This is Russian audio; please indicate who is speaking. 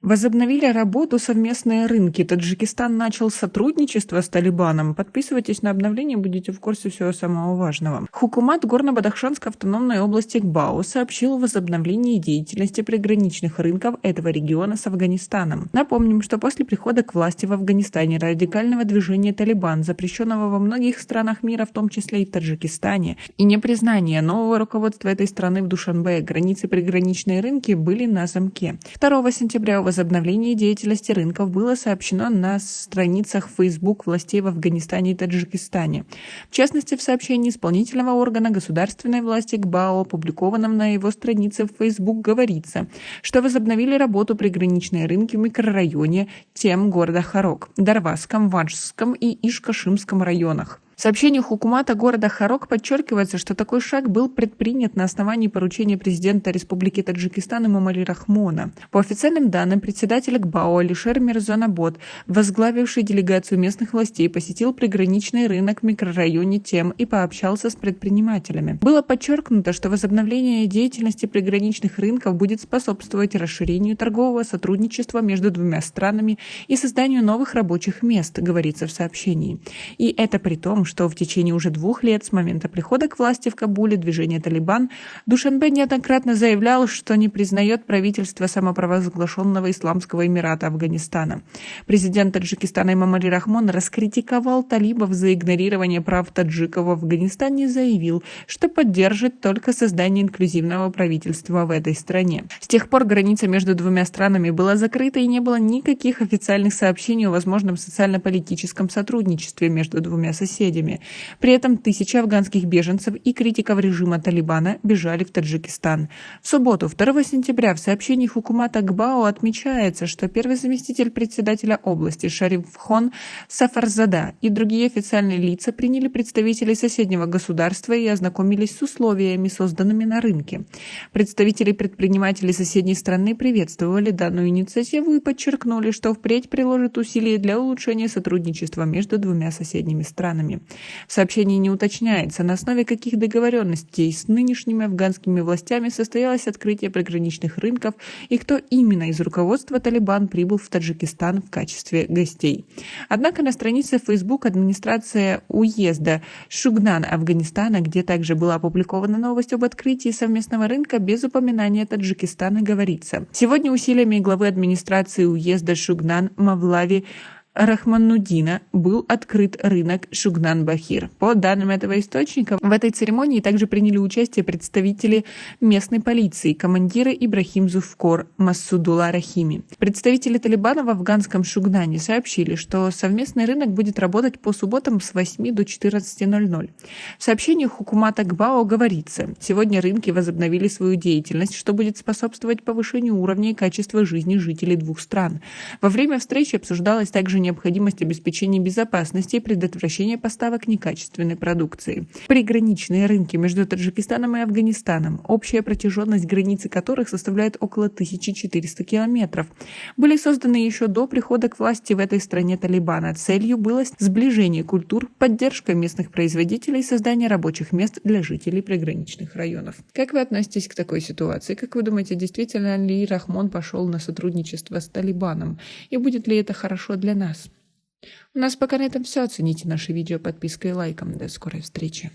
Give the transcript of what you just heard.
Speaker 1: Возобновили работу совместные рынки. Таджикистан начал сотрудничество с Талибаном. Подписывайтесь на обновление, будете в курсе всего самого важного. Хукумат Горно-Бадахшанской автономной области ГБАО сообщил о возобновлении деятельности приграничных рынков этого региона с Афганистаном. Напомним, что после прихода к власти в Афганистане радикального движения Талибан, запрещенного во многих странах мира, в том числе и в Таджикистане, и непризнание нового руководства этой страны в Душанбе, границы приграничные рынки были на замке. 2 сентября о возобновлении деятельности рынков было сообщено на страницах Facebook властей в Афганистане и Таджикистане. В частности, в сообщении исполнительного органа государственной власти ГБАО, опубликованном на его странице в Facebook, говорится, что возобновили работу приграничные рынки в микрорайоне Тем города Харок, Дарвазском, Ванжском и Ишкашимском районах. В сообщении Хукумата города Харок подчеркивается, что такой шаг был предпринят на основании поручения президента Республики Таджикистан Эмомали Рахмона. По официальным данным, председатель ГБАО Алишер Мирзонабод, возглавивший делегацию местных властей, посетил приграничный рынок в микрорайоне Тем и пообщался с предпринимателями. Было подчеркнуто, что возобновление деятельности приграничных рынков будет способствовать расширению торгового сотрудничества между двумя странами и созданию новых рабочих мест, говорится в сообщении. И это при том, что в течение уже 2 лет с момента прихода к власти в Кабуле движение Талибан Душанбе неоднократно заявлял, что не признает правительство самопровозглашенного Исламского Эмирата Афганистана. Президент Таджикистана Эмомали Рахмон раскритиковал талибов за игнорирование прав таджиков в Афганистане и заявил, что поддержит только создание инклюзивного правительства в этой стране. С тех пор граница между двумя странами была закрыта и не было никаких официальных сообщений о возможном социально-политическом сотрудничестве между двумя соседями. При этом тысячи афганских беженцев и критиков режима Талибана бежали в Таджикистан. В субботу, 2 сентября, в сообщении Хукумата ГБАО отмечается, что первый заместитель председателя области Шарифхон Сафарзада и другие официальные лица приняли представителей соседнего государства и ознакомились с условиями, созданными на рынке. Представители предпринимателей соседней страны приветствовали данную инициативу и подчеркнули, что впредь приложат усилия для улучшения сотрудничества между двумя соседними странами. В сообщении не уточняется, на основе каких договоренностей с нынешними афганскими властями состоялось открытие приграничных рынков и кто именно из руководства Талибан прибыл в Таджикистан в качестве гостей. Однако на странице Facebook администрация уезда Шугнан Афганистана, где также была опубликована новость об открытии совместного рынка, без упоминания Таджикистана говорится: сегодня усилиями главы администрации уезда Шугнан Мавлави Рахмануддина был открыт рынок Шугнан-Бахир. По данным этого источника, в этой церемонии также приняли участие представители местной полиции, командиры Ибрахим Зуфкор, Массудулла Рахими. Представители Талибана в афганском Шугнане сообщили, что совместный рынок будет работать по субботам с 8 до 14:00. В сообщении Хукумата ГБАО говорится, сегодня рынки возобновили свою деятельность, что будет способствовать повышению уровня и качества жизни жителей двух стран. Во время встречи обсуждалась также необходимость обеспечения безопасности и предотвращения поставок некачественной продукции. Приграничные рынки между Таджикистаном и Афганистаном, общая протяженность границы которых составляет около 1400 километров, были созданы еще до прихода к власти в этой стране Талибана. Целью было сближение культур, поддержка местных производителей и создание рабочих мест для жителей приграничных районов. Как вы относитесь к такой ситуации? Как вы думаете, действительно ли Рахмон пошел на сотрудничество с Талибаном? И будет ли это хорошо для нас? У нас пока на этом все. Оцените наше видео подпиской и лайком. До скорой встречи.